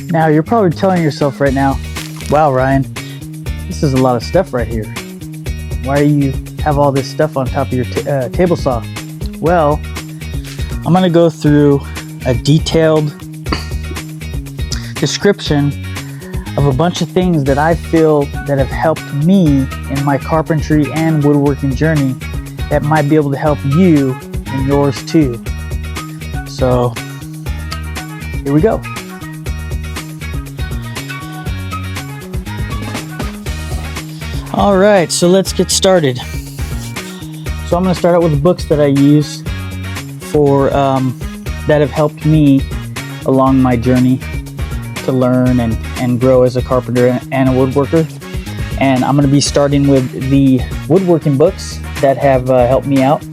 Now you're probably telling yourself right now, wow, Ryan, this is a lot of stuff right here. Why do you have all this stuff on top of your table saw? Well, I'm going to go through a detailed description of a bunch of things that I feel that have helped me in my carpentry and woodworking journey that might be able to help you in yours too. So here we go. All right, so let's get started. So I'm going to start out with the books that I use for that have helped me along my journey to learn and grow as a carpenter and a woodworker. And I'm going to be starting with the woodworking books that have helped me out.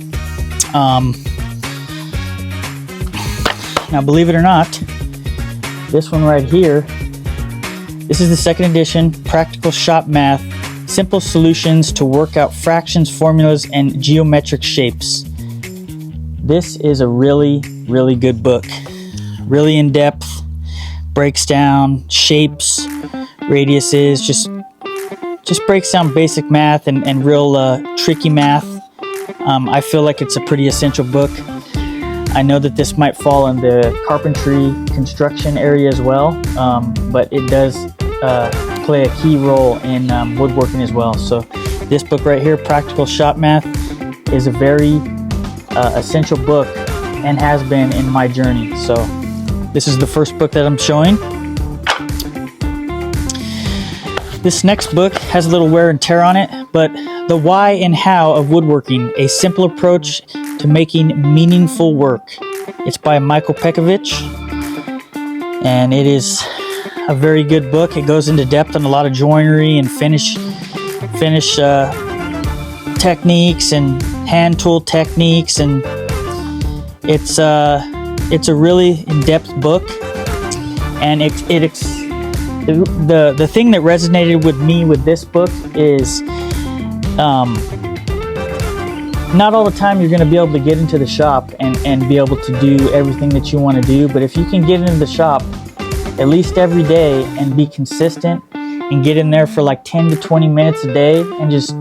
Now, believe it or not, this one right here, this is the second edition, Practical Shop Math, Simple Solutions to Work Out Fractions, Formulas, and Geometric Shapes. This is a really, really good book. Really in-depth, breaks down shapes, radiuses, just breaks down basic math and real tricky math. I feel like it's a pretty essential book. I know that this might fall in the carpentry construction area as well, but it does play a key role in woodworking as well. So this book right here, Practical Shop Math, is a very essential book and has been in my journey. So this is the first book that I'm showing. This next book has a little wear and tear on it, but The Why and How of Woodworking, A Simple Approach to Making Meaningful Work. It's by Michael Pekovich, and it is a very good book. It goes into depth on a lot of joinery and finish techniques and hand tool techniques, and it's a really in-depth book. And the thing that resonated with me with this book is not all the time you're going to be able to get into the shop and be able to do everything that you want to do, but if you can get into the shop at least every day and be consistent and get in there for like 10 to 20 minutes a day and just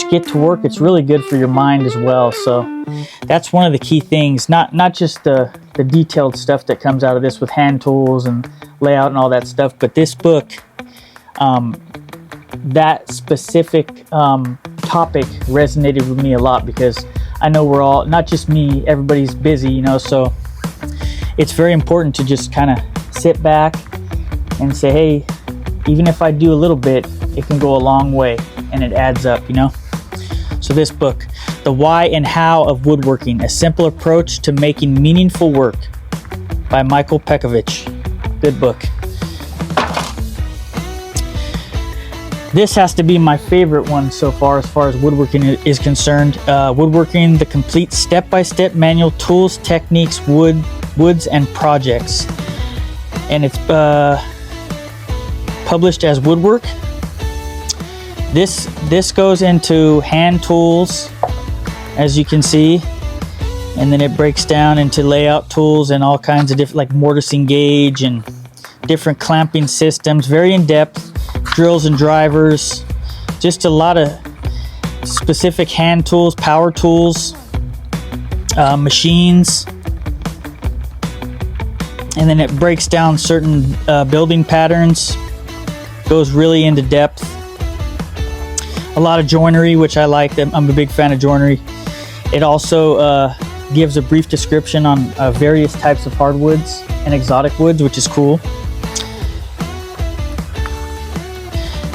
get to work, it's really good for your mind as well. So that's one of the key things, not just the detailed stuff that comes out of this with hand tools and layout and all that stuff, but this book, that specific topic resonated with me a lot, because I know we're all, not just me, everybody's busy, so it's very important to just kind of sit back and say, hey, even if I do a little bit, it can go a long way and it adds up, So this book, The Why and How of Woodworking, A Simple Approach to Making Meaningful Work by Michael Pekovich. Good book. This has to be my favorite one so far as woodworking is concerned. Woodworking, the complete step-by-step manual, tools, techniques, woods, and projects. And it's published as Woodwork. This goes into hand tools, as you can see, and then it breaks down into layout tools and all kinds of different, like mortising gauge and different clamping systems. Very in-depth. Drills and drivers, just a lot of specific hand tools, power tools, machines, and then it breaks down certain building patterns, goes really into depth. A lot of joinery, which I like. I'm a big fan of joinery. It also gives a brief description on various types of hardwoods and exotic woods, which is cool.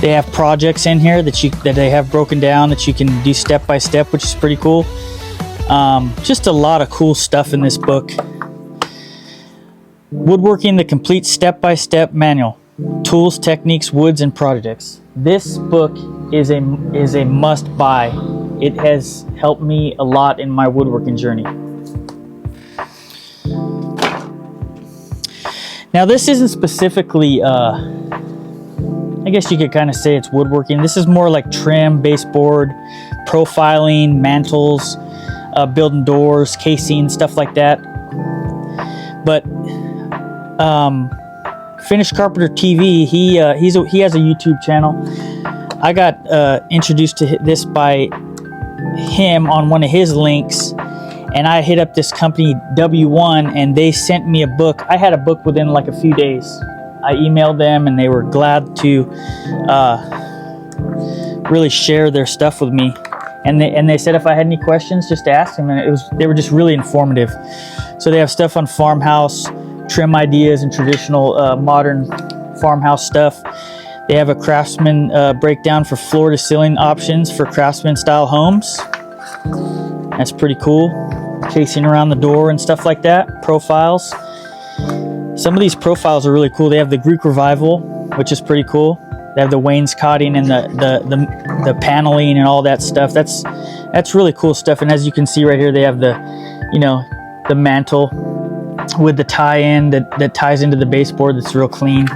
They have projects in here that they have broken down that you can do step by step, which is pretty cool. Just a lot of cool stuff in this book. Woodworking, the complete step-by-step manual. Tools, techniques, woods, and projects. This book is a must-buy. It has helped me a lot in my woodworking journey. Now, this isn't specifically I guess you could kind of say it's woodworking. This is more like trim, baseboard, profiling, mantles, building doors, casing, stuff like that. But Finish Carpenter TV, he has a YouTube channel. I got introduced to this by him on one of his links, and I hit up this company W1, and they sent me a book. I had a book within like a few days. I emailed them, and they were glad to really share their stuff with me. And they said if I had any questions, just ask them. And they were just really informative. So they have stuff on farmhouse trim ideas and traditional modern farmhouse stuff. They have a craftsman breakdown for floor to ceiling options for craftsman style homes. That's pretty cool. Casing around the door and stuff like that. Profiles. Some of these profiles are really cool. They have the Greek Revival, which is pretty cool. They have the wainscoting and the paneling and all that stuff. That's really cool stuff. And as you can see right here, they have the mantle with the tie-in that ties into the baseboard. That's real clean.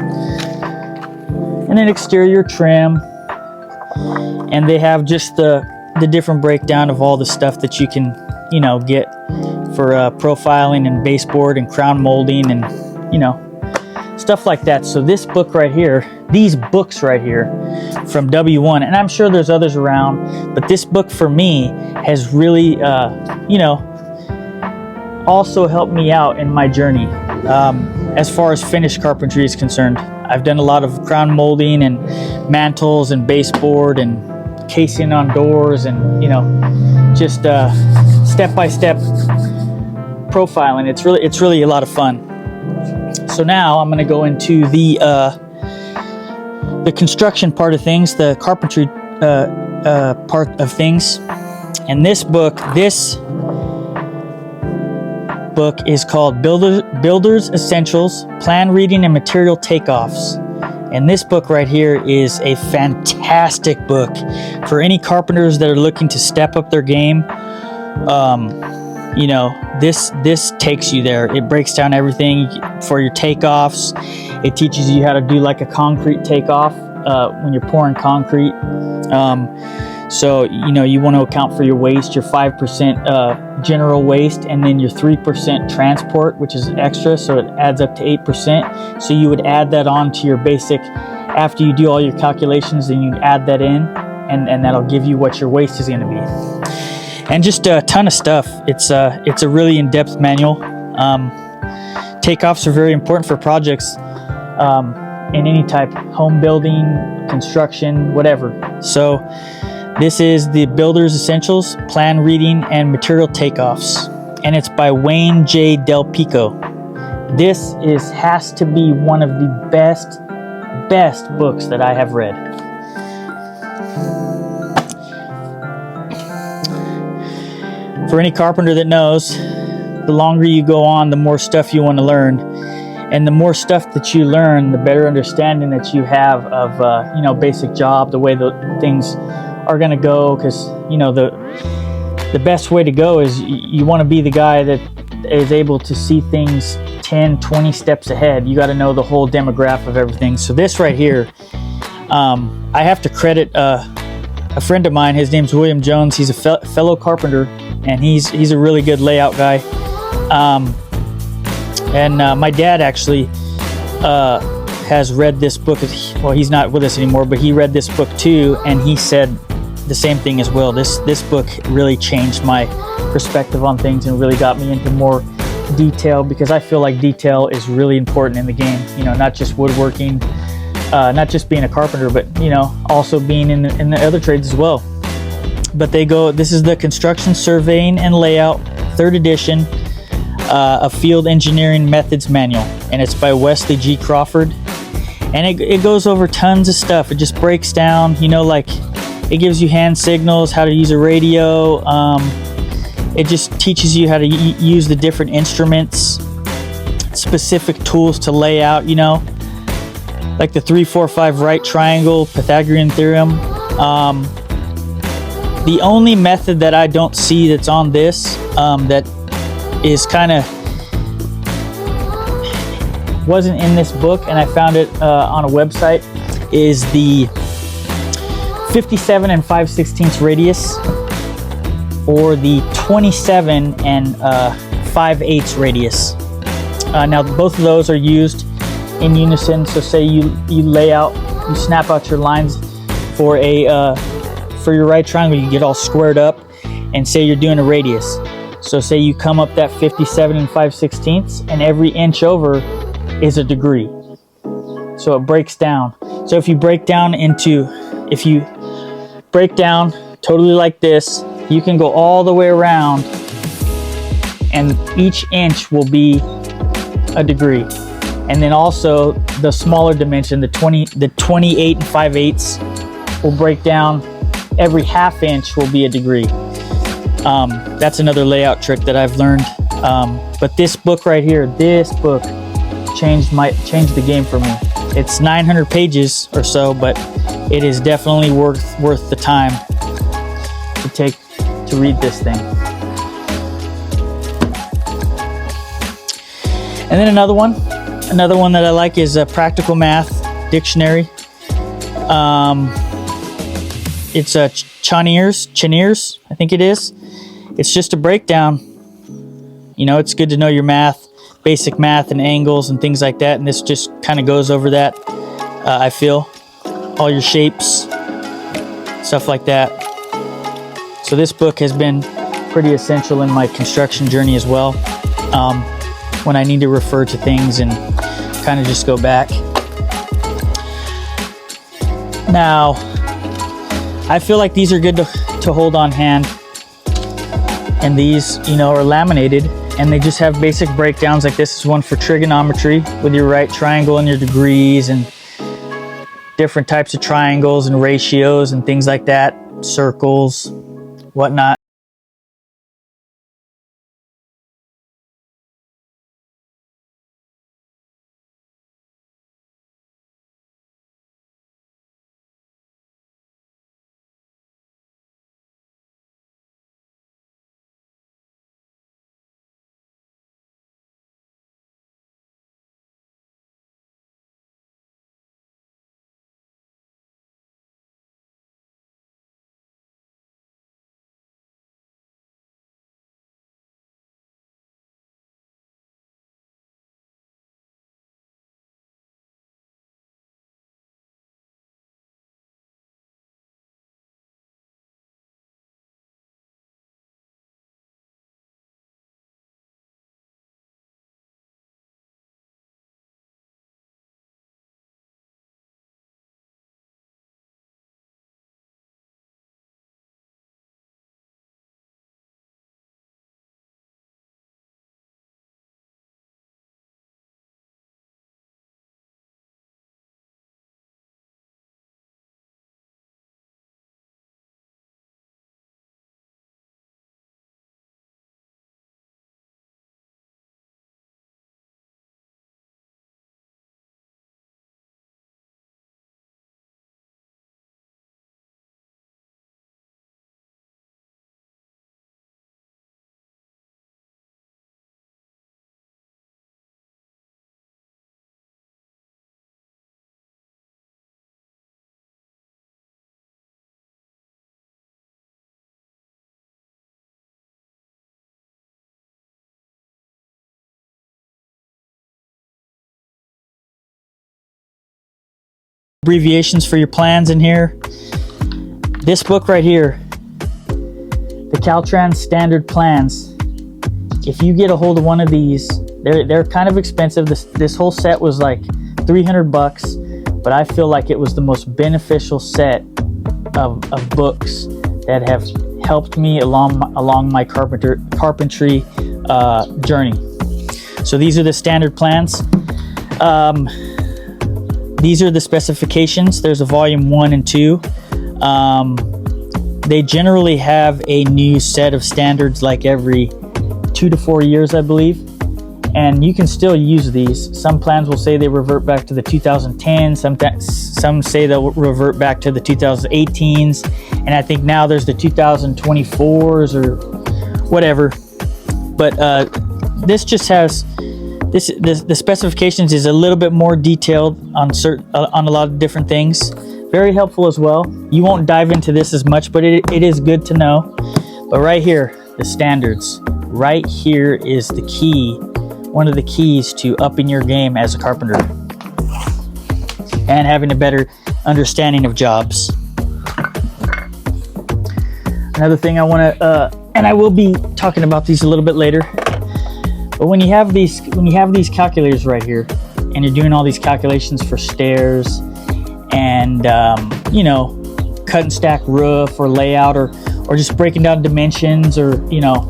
And then exterior trim. And they have just the different breakdown of all the stuff that you can get for profiling and baseboard and crown molding and stuff like that. So this book right here, these books right here from W1, and I'm sure there's others around, but this book for me has really also helped me out in my journey as far as finished carpentry is concerned. I've done a lot of crown molding and mantles and baseboard and casing on doors and just step-by-step profiling. It's really a lot of fun. So now I'm going to go into the construction part of things, the carpentry part of things. And this book is called Builder's Essentials, Plan Reading and Material Takeoffs. And this book right here is a fantastic book for any carpenters that are looking to step up their game. This takes you there. It breaks down everything for your takeoffs. It teaches you how to do like a concrete takeoff when you're pouring concrete. So you want to account for your waste, your 5% general waste, and then your 3% transport, which is extra, so it adds up to 8%. So you would add that on to your basic, after you do all your calculations, then you add that in, and that'll give you what your waste is going to be. And just a ton of stuff. It's a really in-depth manual. Takeoffs are very important for projects in any type, home building, construction, whatever. So this is the Builder's Essentials, Plan Reading and Material Takeoffs. And it's by Wayne J. Del Pico. This has to be one of the best books that I have read. For any carpenter that knows, the longer you go on, the more stuff you want to learn. And the more stuff that you learn, the better understanding that you have of, basic job, the way the things are going to go. Because, the best way to go is you want to be the guy that is able to see things 10, 20 steps ahead. You got to know the whole demographic of everything. So this right here, I have to credit a friend of mine. His name's William Jones. He's a fellow carpenter, and he's a really good layout guy. My dad actually has read this book. Well, he's not with us anymore, but he read this book too, and he said the same thing as well. This book really changed my perspective on things and really got me into more detail, because I feel like detail is really important in the game. Not just woodworking, not just being a carpenter, but also being in the other trades as well. But this is the Construction Surveying and Layout 3rd edition, a Field Engineering Methods Manual, and it's by Wesley G. Crawford. And it goes over tons of stuff. It just breaks down, like it gives you hand signals, how to use a radio. It just teaches you how to use the different instruments, specific tools to lay out, like the 3, 4, 5 right triangle, Pythagorean theorem. The only method that I don't see that's on this, that is kind of wasn't in this book, and I found it on a website, is the 57 and 5/16 radius, or the 27 and 5/8 radius. Now both of those are used in unison. So say you lay out, you snap out your lines for your right triangle, you get all squared up, and say you're doing a radius. So say you come up that 57 5/16, and every inch over is a degree. So it breaks down. So if you break down totally like this, you can go all the way around, and each inch will be a degree. And then also the smaller dimension, the 28 5/8 will break down. Every half inch will be a degree. That's another layout trick that I've learned. But this book right here, this book changed the game for me. It's 900 pages or so, but it is definitely worth the time to read this thing. And then another one that I like is a Practical Math Dictionary. It's a Cheniers, I think it is. It's just a breakdown. You know, it's good to know your math, basic math and angles and things like that. And this just kind of goes over that. I feel all your shapes, stuff like that. So this book has been pretty essential in my construction journey as well. When I need to refer to things and kind of just go back. Now, I feel like these are good to hold on hand, and these, you know, are laminated, and they just have basic breakdowns. Like this is one for trigonometry with your right triangle and your degrees and different types of triangles and ratios and things like that, circles, whatnot. Abbreviations for your plans in here. This book right here, the Caltrans standard plans. If you get a hold of one of these, they're kind of expensive. This whole set was like $300, but I feel like it was the most beneficial set of books that have helped me along my carpentry journey. So these are the standard plans. These are the specifications. There's a volume 1 and 2. They generally have a new set of standards like every 2 to 4 years, I believe. And you can still use these. Some plans will say they revert back to the 2010s. Some say they'll revert back to the 2018s. And I think now there's the 2024s or whatever. But this just has... The specifications is a little bit more detailed on a lot of different things. Very helpful as well. You won't dive into this as much, but it is good to know. But right here, the standards. Right here is the key, one of the keys to upping your game as a carpenter. and having a better understanding of jobs. Another thing I want to, and I will be talking about these a little bit later, but when you have these calculators right here, and you're doing all these calculations for stairs, and you know, cut and stack roof or layout, or just breaking down dimensions, or you know,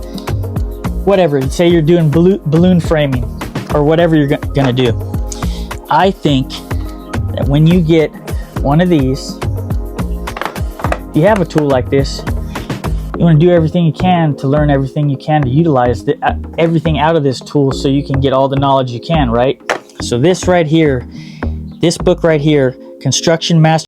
whatever. Say you're doing balloon framing or whatever you're gonna do. I think that when you get one of these, you have a tool like this, you want to do everything you can to learn everything you can to utilize everything out of this tool so you can get all the knowledge you can, right? So this right here, this book right here, Construction Master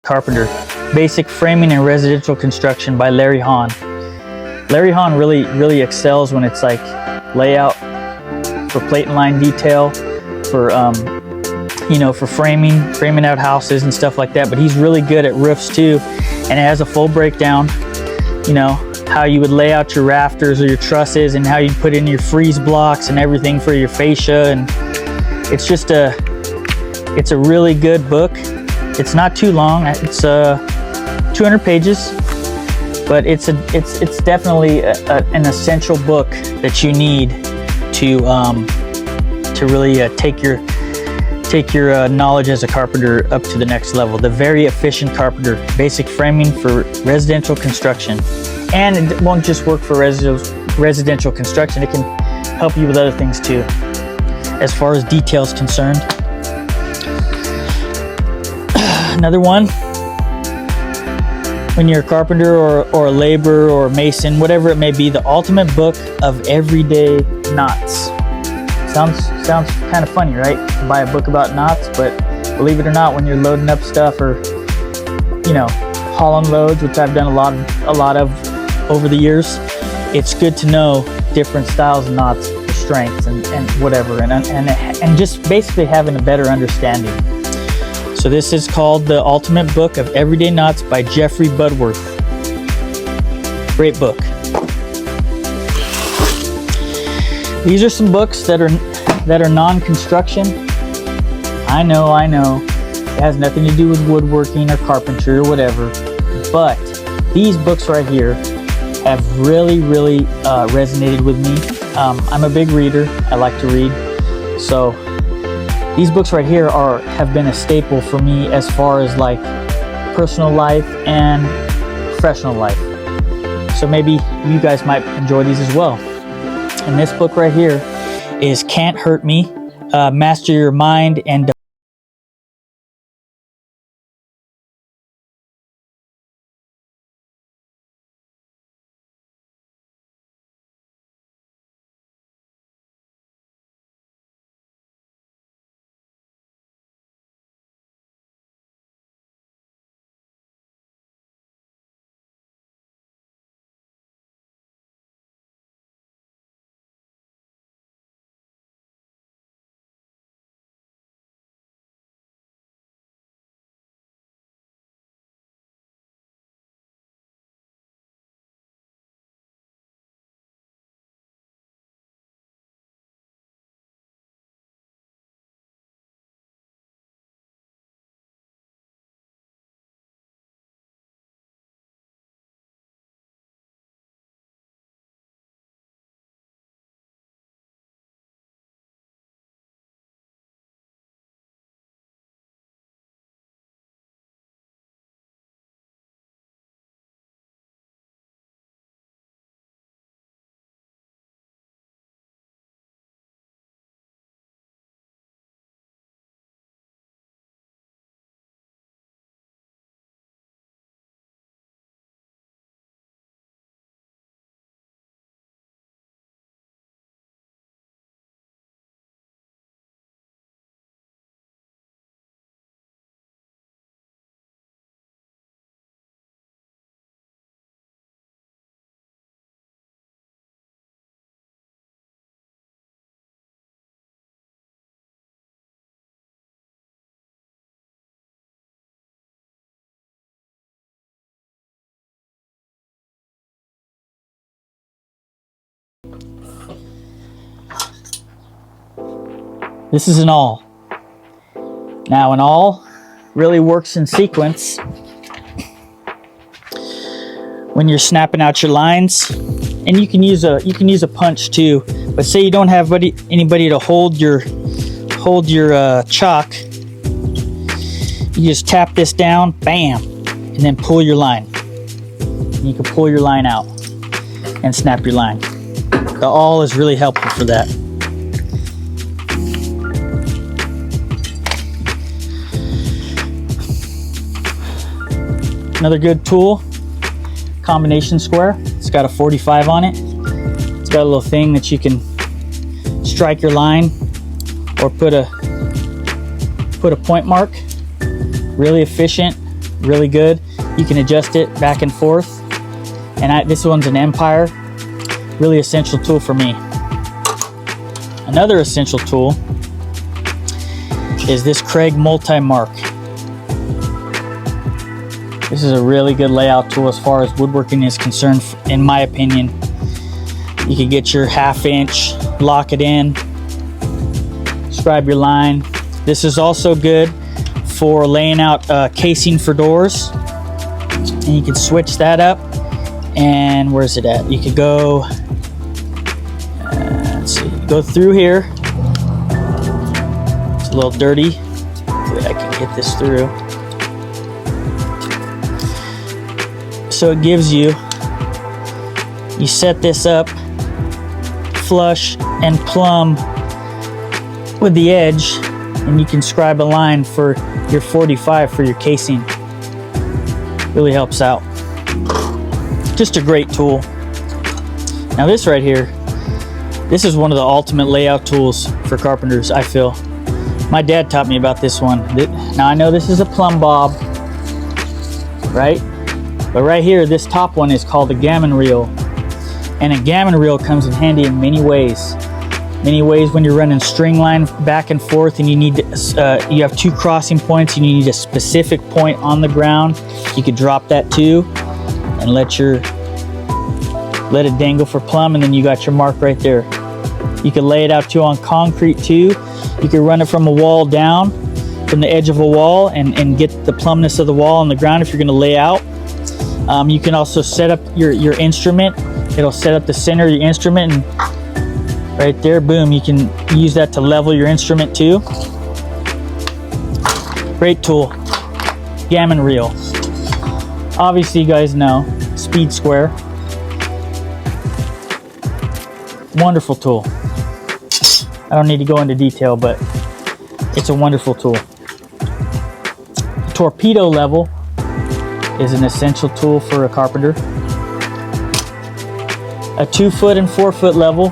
Carpenter, Basic Framing and Residential Construction by Larry Hahn. Larry Hahn really excels when it's like layout for plate and line detail, for you know, for framing out houses and stuff like that. But he's really good at roofs too, and it has a full breakdown. You know, how you would lay out your rafters or your trusses, and how you put in your freeze blocks and everything for your fascia. And it's just it's a really good book. It's not too long. It's 200 pages, but it's definitely an essential book that you need to really take your knowledge as a carpenter up to the next level. The Very Efficient Carpenter, Basic Framing for Residential Construction. And it won't just work for residential construction. It can help you with other things too, as far as details concerned. Another one, when you're a carpenter or a laborer or a mason, whatever it may be, the Ultimate Book of Everyday Knots. Sounds kind of funny, right? To buy a book about knots, but believe it or not, when you're loading up stuff, or you know, hauling loads, which I've done a lot of over the years, it's good to know different styles of knots, strengths, and whatever, and just basically having a better understanding. So this is called the Ultimate Book of Everyday Knots by Jeffrey Budworth. Great book. These are some books that are non-construction. I know. It has nothing to do with woodworking or carpentry or whatever. But these books right here have really resonated with me. I'm a big reader. I like to read. So these books right here have been a staple for me as far as like personal life and professional life. So maybe you guys might enjoy these as well. And this book right here is Can't Hurt Me, Master Your Mind and This is an awl. Now an awl really works in sequence when you're snapping out your lines, and you can use a punch too. But say you don't have anybody to hold your chalk, you just tap this down, bam, and then pull your line. And you can pull your line out and snap your line. The awl is really helpful for that. Another good tool, combination square. It's got a 45 on it. It's got a little thing that you can strike your line or put a point mark. Really efficient, really good. You can adjust it back and forth. And this one's an Empire. Really essential tool for me. Another essential tool is this Kreg multi-mark. This is a really good layout tool as far as woodworking is concerned, in my opinion. You can get your 1/2 inch, lock it in, scribe your line. This is also good for laying out casing for doors. And you can switch that up. And where's it at? You could go, let's see, go through here. It's a little dirty. Hopefully I can get this through. So it gives you set this up flush and plumb with the edge, and you can scribe a line for your 45 for your casing. Really helps out. Just a great tool. Now this right here, this is one of the ultimate layout tools for carpenters, I feel. My dad taught me about this one. Now I know this is a plumb bob, right? But right here, this top one is called a gammon reel. And a gammon reel comes in handy in many ways. Many ways when you're running string line back and forth and you need to, you have 2 crossing points and you need a specific point on the ground. You could drop that too and let it dangle for plumb, and then you got your mark right there. You could lay it out too on concrete too. You could run it from a wall down, from the edge of a wall, and get the plumbness of the wall on the ground if you're gonna lay out. You can also set up your instrument. It'll set up the center of your instrument, and right there, boom, you can use that to level your instrument too. Great tool. Gammon reel. Obviously you guys know, speed square. Wonderful tool. I don't need to go into detail, but it's a wonderful tool. Torpedo level is an essential tool for a carpenter. A 2-foot and 4-foot level,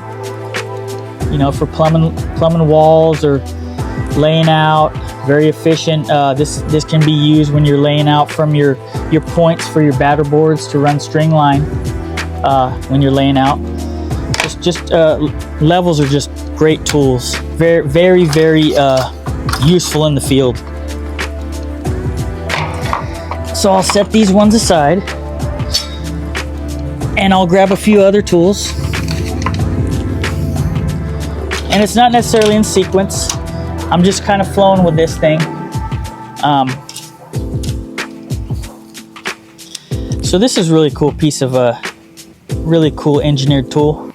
you know, for plumbing walls or laying out. Very efficient. This can be used when you're laying out from your points for your batter boards to run string line when you're laying out. Levels are just great tools. Very, very, very useful in the field. So I'll set these ones aside and I'll grab a few other tools. And it's not necessarily in sequence. I'm just kind of flowing with this thing. So this is a really cool piece of a really cool engineered tool.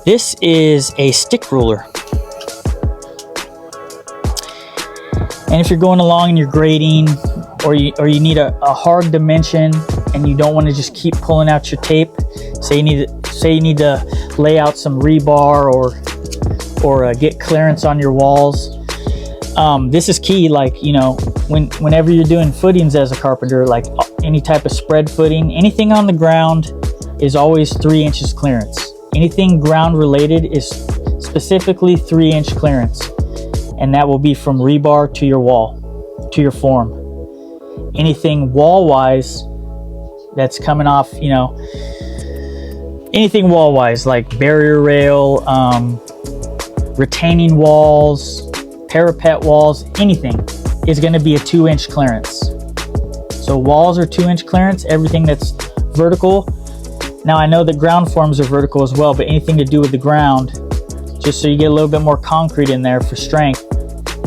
This is a stick ruler. And if you're going along and you're grading, or you need a hard dimension and you don't want to just keep pulling out your tape, say you need to lay out some rebar or get clearance on your walls. This is key. Like, you know, whenever you're doing footings as a carpenter, like any type of spread footing, anything on the ground is always 3 inches clearance. Anything ground related is specifically 3-inch clearance, and that will be from rebar to your wall, to your form. Anything wall wise that's coming off, you know, anything wall wise like barrier rail, retaining walls, parapet walls, anything is going to be a 2-inch clearance. So walls are 2-inch clearance. Everything that's vertical. Now I know that ground forms are vertical as well, but anything to do with the ground, just so you get a little bit more concrete in there for strength.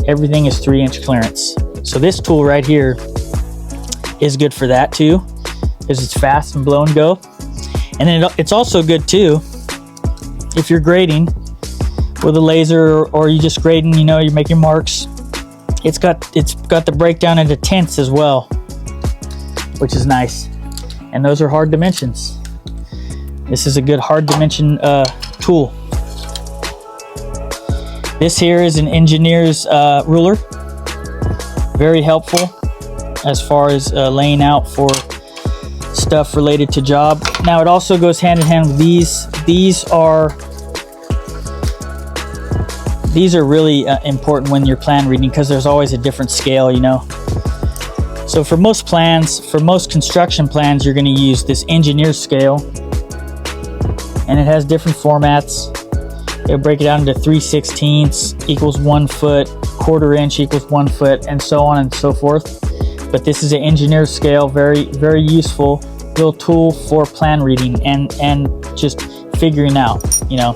Everything is 3-inch clearance. So this tool right here is good for that too, because it's fast and blow and go. And then it's also good too if you're grading with a laser, or you just grading, you know, you're making marks. It's got the breakdown into tenths as well, which is nice. And those are hard dimensions. This is a good hard dimension tool. This here is an engineer's ruler. Very helpful as far as laying out for stuff related to job. Now it also goes hand in hand with these. These are really important when you're plan reading, because there's always a different scale, you know. So for most plans, for most construction plans, you're going to use this engineer scale, and it has different formats. It'll break it down into 3/16 equals 1 foot, 1/4 inch equals 1 foot, and so on and so forth. But this is an engineer scale, very, very useful little tool for plan reading and just figuring out, you know.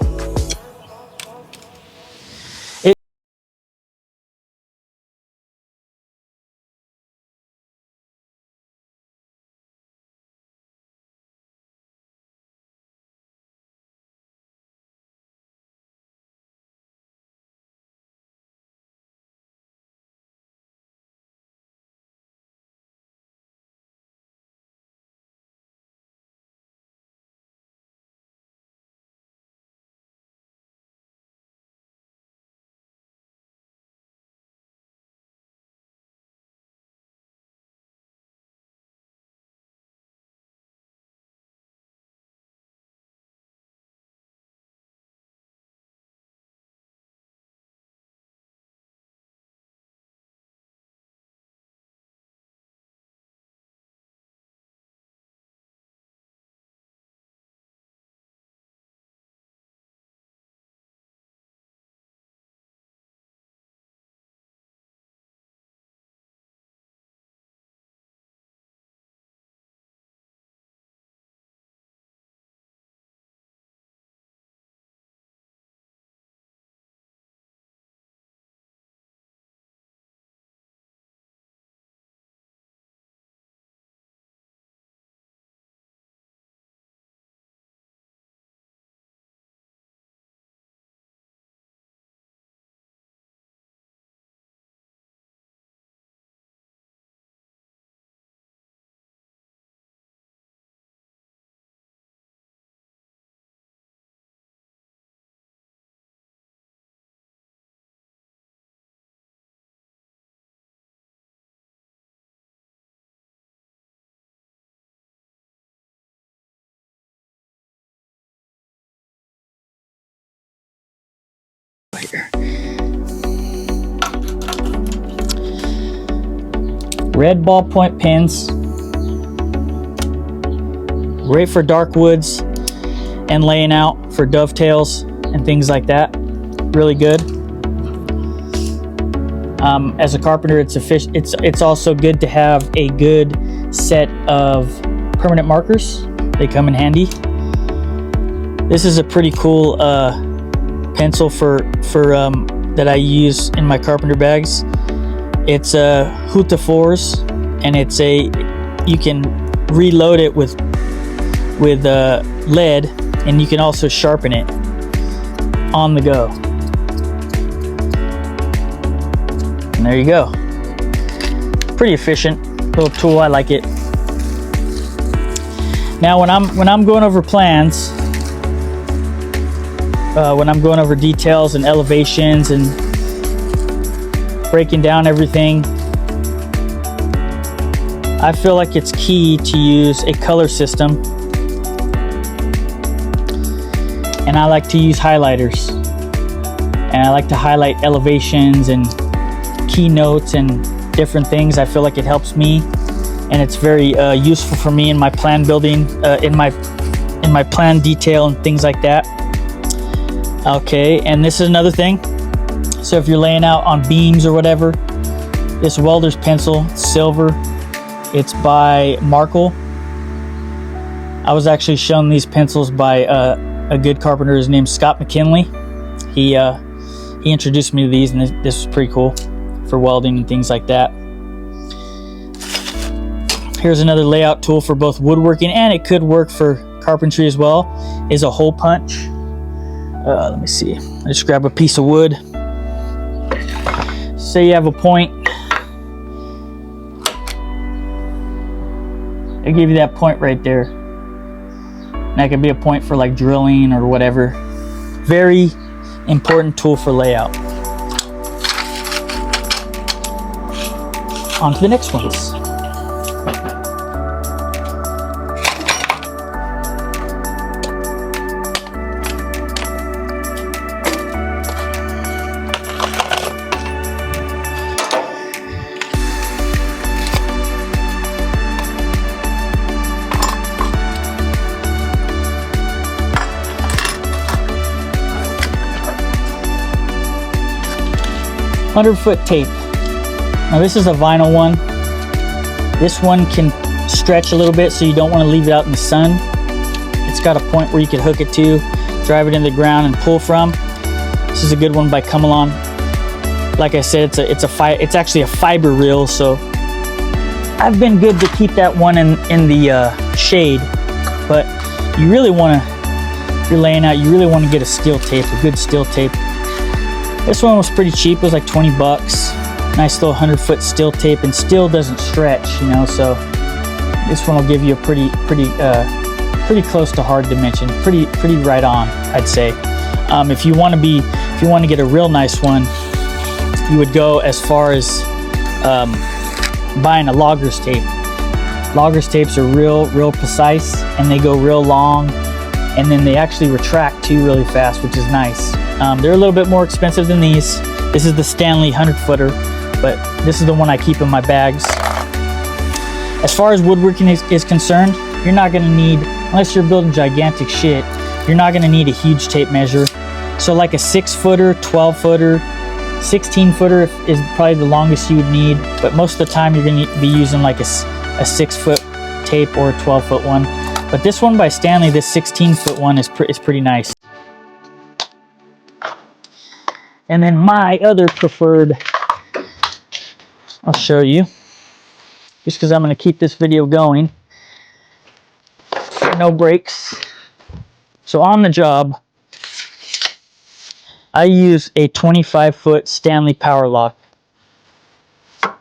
Here. Red ballpoint pens, great for dark woods and laying out for dovetails and things like that. Really good. As a carpenter, it's also good to have a good set of permanent markers. They come in handy. This is a pretty cool pencil for that I use in my carpenter bags. It's a Huta 4s, and you can reload it with lead, and you can also sharpen it on the go. And there you go. Pretty efficient little tool. I like it. Now when I'm going over plans, when I'm going over details and elevations and breaking down everything, I feel like it's key to use a color system, and I like to use highlighters, and I like to highlight elevations and keynotes and different things. I feel like it helps me, and it's very useful for me in my plan building, in my plan detail and things like that. Okay, and this is another thing. So if you're laying out on beams or whatever, this welder's pencil, silver, it's by Markle. I was actually shown these pencils by a good carpenter. His name's Scott McKinley. He introduced me to these, and this was pretty cool for welding and things like that. Here's another layout tool for both woodworking, and it could work for carpentry as well, is a hole punch. Let me see. I just grab a piece of wood. Say you have a point. I give you that point right there. And that could be a point for like drilling or whatever. Very important tool for layout. On to the next ones. Foot tape. Now this is a vinyl one. This one can stretch a little bit, so you don't want to leave it out in the sun. It's got a point where you can hook it to, drive it in the ground and pull from. This is a good one by Come Along. Like I said, it's actually a fiber reel, so I've been good to keep that one in the shade. But you really want to, if you're laying out, you really want to get a steel tape, a good steel tape. This one was pretty cheap. It was like 20 bucks. Nice little 100-foot steel tape, and steel doesn't stretch, you know, so this one will give you a pretty close to hard dimension, pretty right on, I'd say. If you want to get a real nice one, you would go as far as buying a logger's tape. Logger's tapes are real precise, and they go real long, and then they actually retract too really fast, which is nice. They're a little bit more expensive than these. This is the Stanley 100-footer, but this is the one I keep in my bags. As far as woodworking is concerned, you're not going to need, unless you're building gigantic shit, you're not going to need a huge tape measure. So like a 6-footer, 12-footer, 16-footer is probably the longest you would need, but most of the time you're going to be using like a 6-foot tape or a 12-foot one. But this one by Stanley, this 16-foot one is pretty nice. And then my other preferred, I'll show you, just because I'm going to keep this video going. No breaks. So on the job, I use a 25-foot Stanley power lock.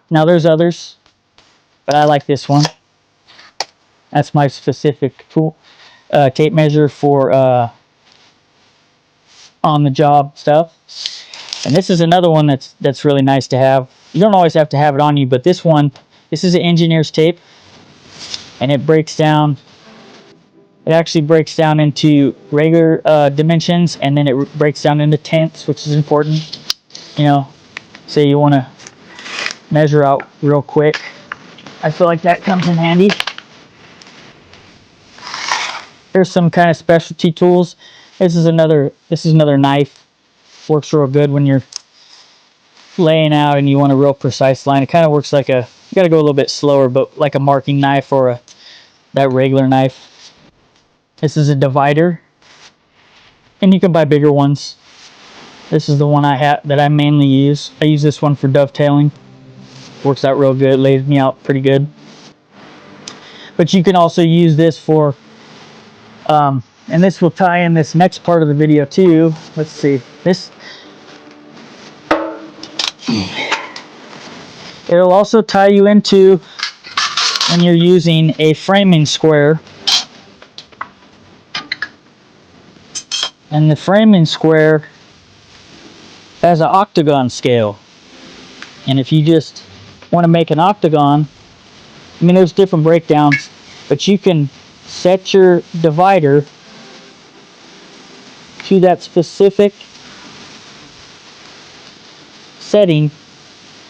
Now there's others, but I like this one. That's my specific tool, tape measure for on the job stuff. And this is another one that's really nice to have. You don't always have to have it on you, but this one, this is an engineer's tape, and it breaks down. It actually breaks down into regular dimensions, and then it breaks down into tenths, which is important. You know, say you want to measure out real quick. I feel like that comes in handy. There's some kind of specialty tools. This is another knife. Works real good when you're laying out and you want a real precise line. It kind of works like you got to go a little bit slower, but like a marking knife or that regular knife. This is a divider, and you can buy bigger ones. This is the one that I mainly use. I use this one for dovetailing. Works out real good, lays me out pretty good. But you can also use this for, and this will tie in this next part of the video too. Let's see. It'll also tie you into when you're using a framing square. And the framing square has an octagon scale. And if you just want to make an octagon, I mean, there's different breakdowns, but you can set your divider to that specific setting,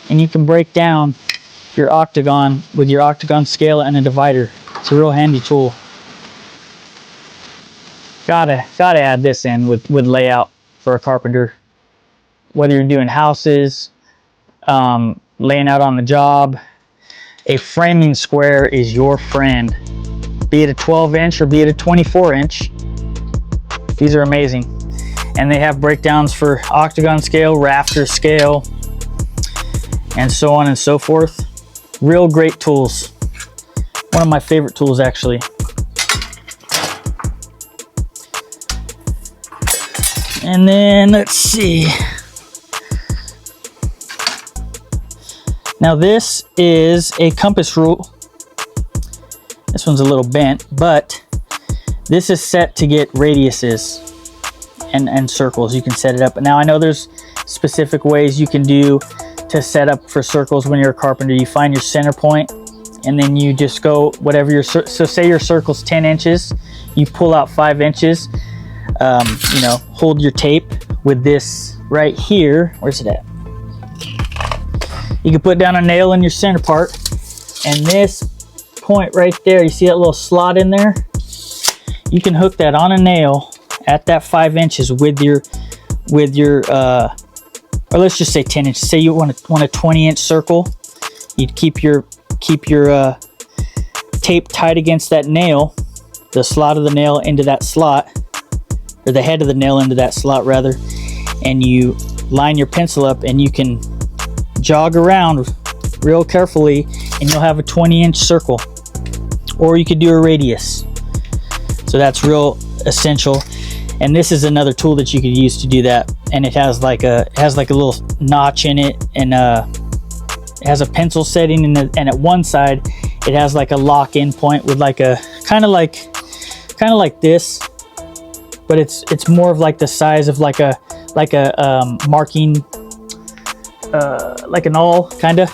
and you can break down your octagon with your octagon scale and a divider. It's a real handy tool. Gotta add this in with layout for a carpenter. Whether you're doing houses, laying out on the job, a framing square is your friend. Be it a 12-inch or be it a 24-inch. These are amazing. And they have breakdowns for octagon scale, rafter scale, and so on and so forth. Real great tools. One of my favorite tools, actually. And then let's see. Now this is a compass rule. This one's a little bent, but this is set to get radiuses and circles. You can set it up. Now I know there's specific ways you can do to set up for circles when you're a carpenter. You find your center point and then you just go whatever your, so say your circle's 10 inches, you pull out 5 inches, you know, hold your tape with this right here. Where's it at? You can put down a nail in your center part, and this point right there, you see that little slot in there? You can hook that on a nail at that 5 inches with your or let's just say 10 inches. Say you want a 20-inch circle, you'd keep your tape tight against that nail, the slot of the nail into that slot, or the head of the nail into that slot rather, and you line your pencil up, and you can jog around real carefully and you'll have a 20-inch circle. Or you could do a radius. So that's real essential. And this is another tool that you could use to do that. And it has like a little notch in it, and it has a pencil setting, and at one side it has like a lock-in point with like a kind of like this, but it's more of like the size of like a marking, like an awl kind of.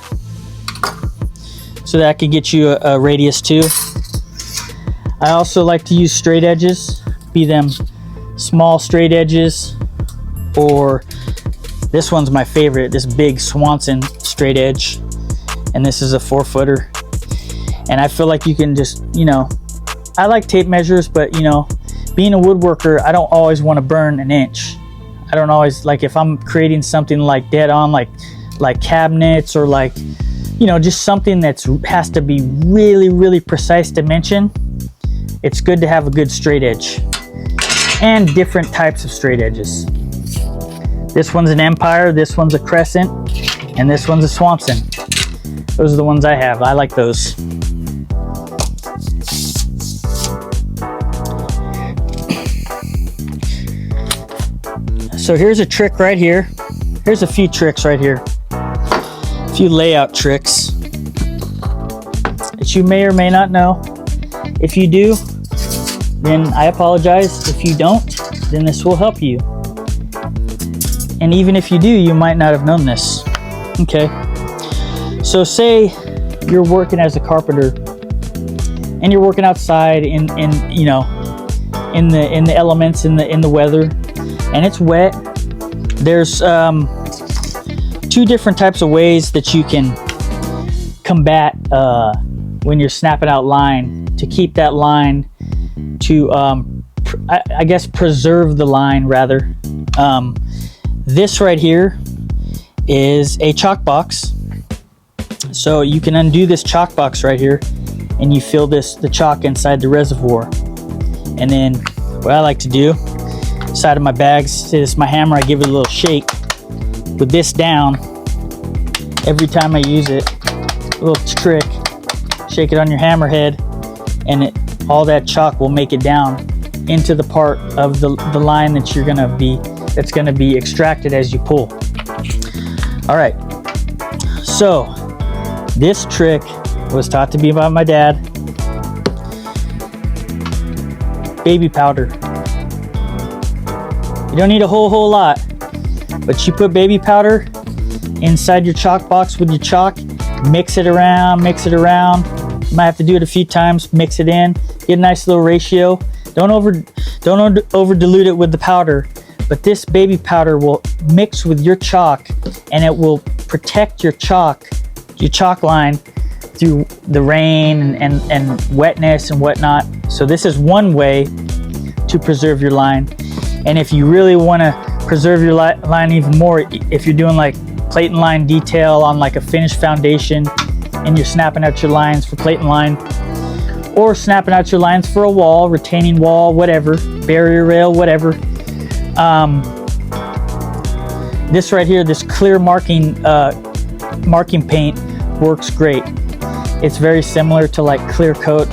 So that could get you a radius too. I also like to use straight edges, be them small straight edges, or this one's my favorite, this big Swanson straight edge, and this is a 4-footer. And I feel like you can just, you know, I like tape measures, but you know, being a woodworker, I don't always want to burn an inch. I don't always, like if I'm creating something like dead on, like cabinets, or like, you know, just something that's has to be really precise dimension, it's good to have a good straight edge, and different types of straight edges. This one's an Empire, this one's a Crescent, and this one's a Swanson. Those are the ones I have. I like those. So here's a trick right here. Here's a few tricks right here. A few layout tricks that you may or may not know. If you do, then I apologize. If you don't, then this will help you. And even if you do, you might not have known this. Okay. So say you're working as a carpenter and you're working outside in you know, in the elements, in the weather, and it's wet. There's 2 different types of ways that you can combat when you're snapping out line, to keep that line, to I guess preserve the line rather. This right here is a chalk box. So you can undo this chalk box right here, and you fill the chalk inside the reservoir. And then what I like to do, side of my bags, say this is my hammer, I give it a little shake with this down every time I use it. A little trick, shake it on your hammer head, and all that chalk will make it down into the part of the line that that's gonna be extracted as you pull. All right, so this trick was taught to me by my dad. Baby powder. You don't need a whole lot, but you put baby powder inside your chalk box with your chalk, mix it around. You might have to do it a few times, mix it in, get a nice little ratio. Don't over dilute it with the powder, but this baby powder will mix with your chalk, and it will protect your chalk line through the rain and wetness and whatnot. So this is one way to preserve your line. And if you really want to preserve your line even more, if you're doing like plate and line detail on like a finished foundation, and you're snapping out your lines for plate and line, or snapping out your lines for a wall, retaining wall, whatever, barrier rail, whatever, This right here, this clear marking paint works great. It's very similar to like clear coat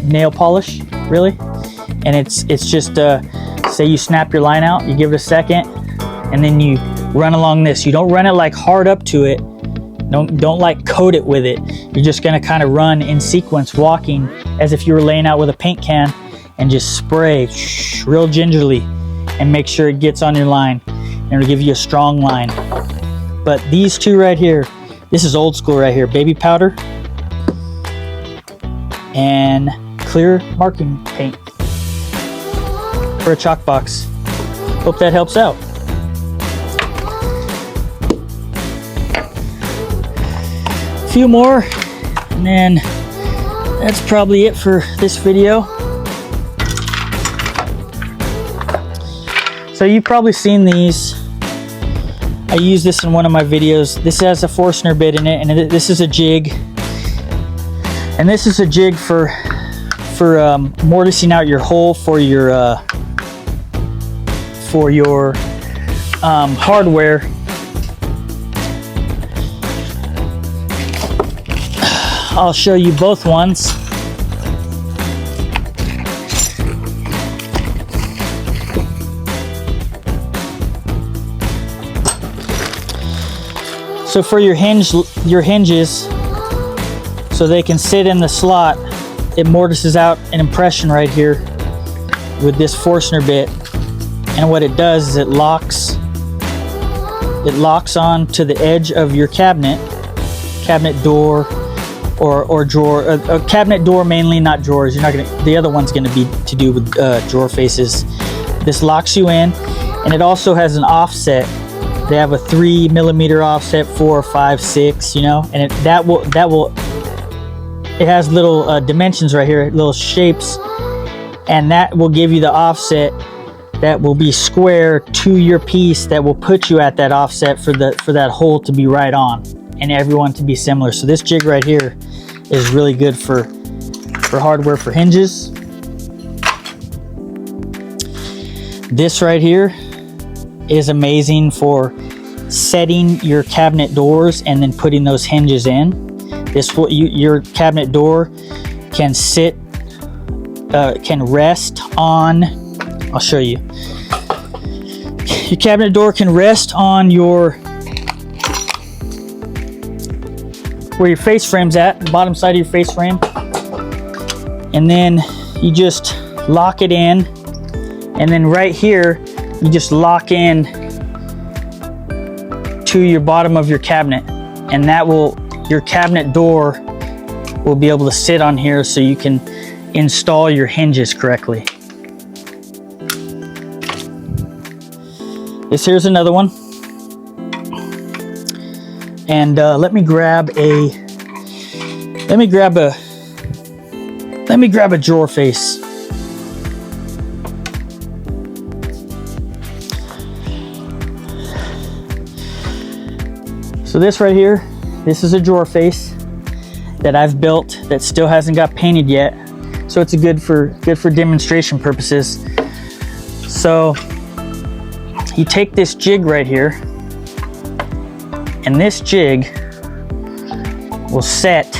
nail polish, really. And it's just say you snap your line out, you give it a second, and then you run along this. You don't run it like hard up to it. Don't like coat it with it. You're just gonna kind of run in sequence, walking as if you were laying out with a paint can, and just spray real gingerly and make sure it gets on your line, and it'll give you a strong line. But these two right here, this is old school right here, baby powder and clear marking paint for a chalk box. Hope that helps out. A few more, and then that's probably it for this video. So you've probably seen these. I use this in one of my videos. This has a Forstner bit in it, and this is a jig. And this is a jig for mortising out your hole for your hardware. I'll show you both ones. So for your hinges, so they can sit in the slot, it mortises out an impression right here with this Forstner bit. And what it does is it locks on to the edge of your cabinet door or drawer. A cabinet door mainly, not drawers. You're not gonna. The other one's gonna be to do with drawer faces. This locks you in, and it also has an offset. They have a 3 millimeter offset, 4, 5, 6. You know, and that will. It has little dimensions right here, little shapes, and that will give you the offset that will be square to your piece, that will put you at that offset for that hole to be right on and everyone to be similar. So this jig right here is really good for hardware for hinges. This right here is amazing for setting your cabinet doors and then putting those hinges in. Your cabinet door can can rest on, I'll show you. Your cabinet door can rest on where your face frame's at, the bottom side of your face frame. And then you just lock it in. And then right here, you just lock in to your bottom of your cabinet. And your cabinet door will be able to sit on here so you can install your hinges correctly. This here's another one, and let me grab a drawer face. So this right here, this is a drawer face that I've built that still hasn't got painted yet. So it's good for demonstration purposes. So you take this jig right here, and this jig will set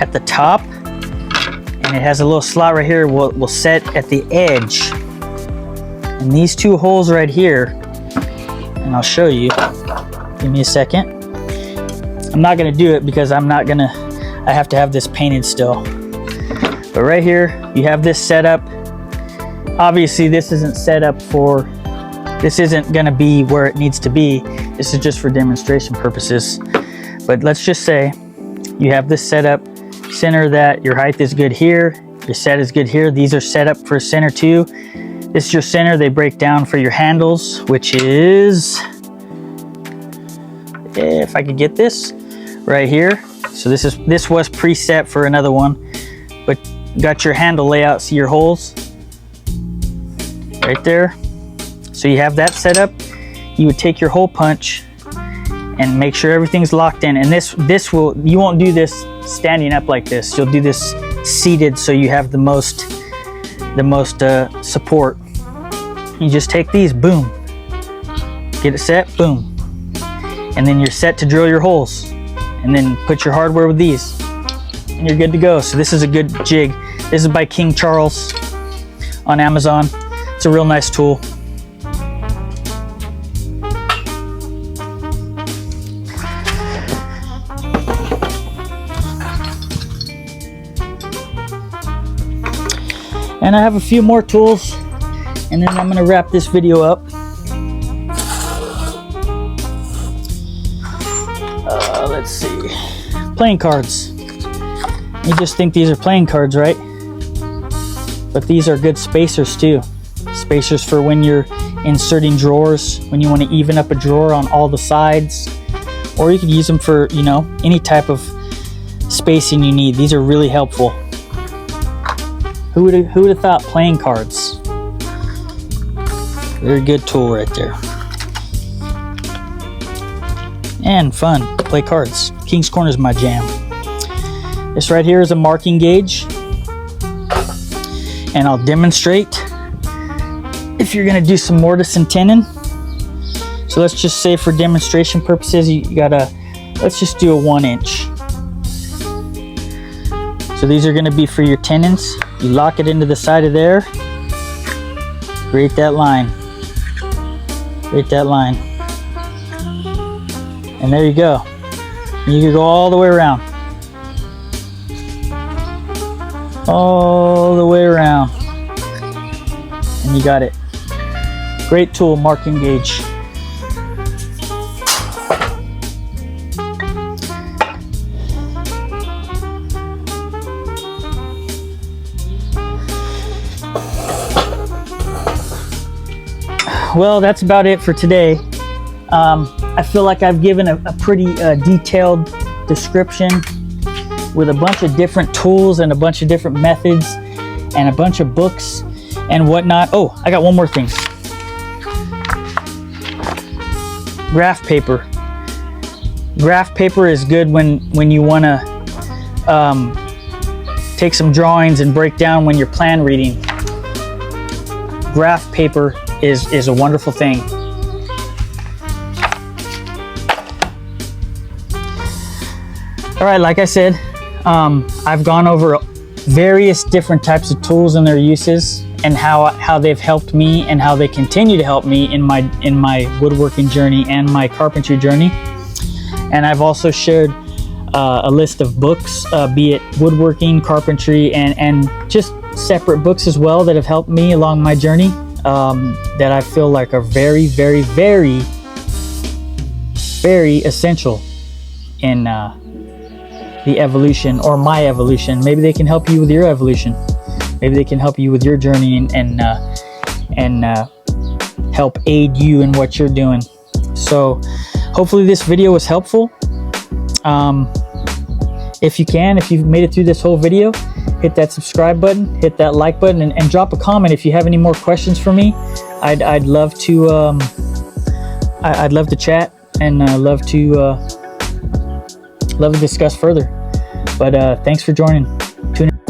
at the top, and it has a little slot right here, will set at the edge. And these two holes right here, and I'll show you, give me a second. I'm not gonna do it because I have to have this painted still. But right here, you have this set up. Obviously this isn't set up this isn't gonna be where it needs to be. This is just for demonstration purposes. But let's just say you have this set up, center that, your height is good here, your set is good here. These are set up for center too. This is your center. They break down for your handles, which is, if I could get this, right here. So this was preset for another one, but got your handle layout, see your holes right there. So you have that set up. You would take your hole punch and make sure everything's locked in. And you won't do this standing up like this. You'll do this seated so you have the most support. You just take these, boom, get it set, boom, and then you're set to drill your holes, and then put your hardware with these, and you're good to go. So this is a good jig. This is by King Charles on Amazon. It's a real nice tool. And I have a few more tools, and then I'm gonna wrap this video up. Let's see, playing cards. You just think these are playing cards, right? But these are good spacers too. Spacers for when you're inserting drawers, when you want to even up a drawer on all the sides, or you could use them for, you know, any type of spacing you need. These are really helpful. Who would have thought playing cards? Very good tool right there. And fun to play cards. King's Corner is my jam. This right here is a marking gauge, and I'll demonstrate if you're gonna do some mortise and tenon. So let's just say for demonstration purposes, you gotta, let's just do a 1 inch. So these are gonna be for your tenons. You lock it into the side of there, create that line, create that line. And there you go. You can go all the way around. All the way around. And you got it. Great tool, marking gauge. Well, that's about it for today. I feel like I've given a pretty detailed description with a bunch of different tools and a bunch of different methods and a bunch of books and whatnot. Oh, I got one more thing. Graph paper. Graph paper is good when you want to take some drawings and break down when you're plan reading. Graph paper is a wonderful thing. All right, like I said, I've gone over various different types of tools and their uses, and how they've helped me and how they continue to help me in my woodworking journey and my carpentry journey. And I've also shared a list of books, be it woodworking, carpentry, and just separate books as well that have helped me along my journey, that I feel like are very, very, very, very essential in the evolution, or my evolution. Maybe they can help you with your evolution. Maybe they can help you with your journey and help aid you in what you're doing. So hopefully this video was helpful. If you've made it through this whole video, hit that subscribe button, hit that like button, and drop a comment if you have any more questions for me. I'd love to I'd love to chat and love to discuss further. But thanks for joining. Tune in.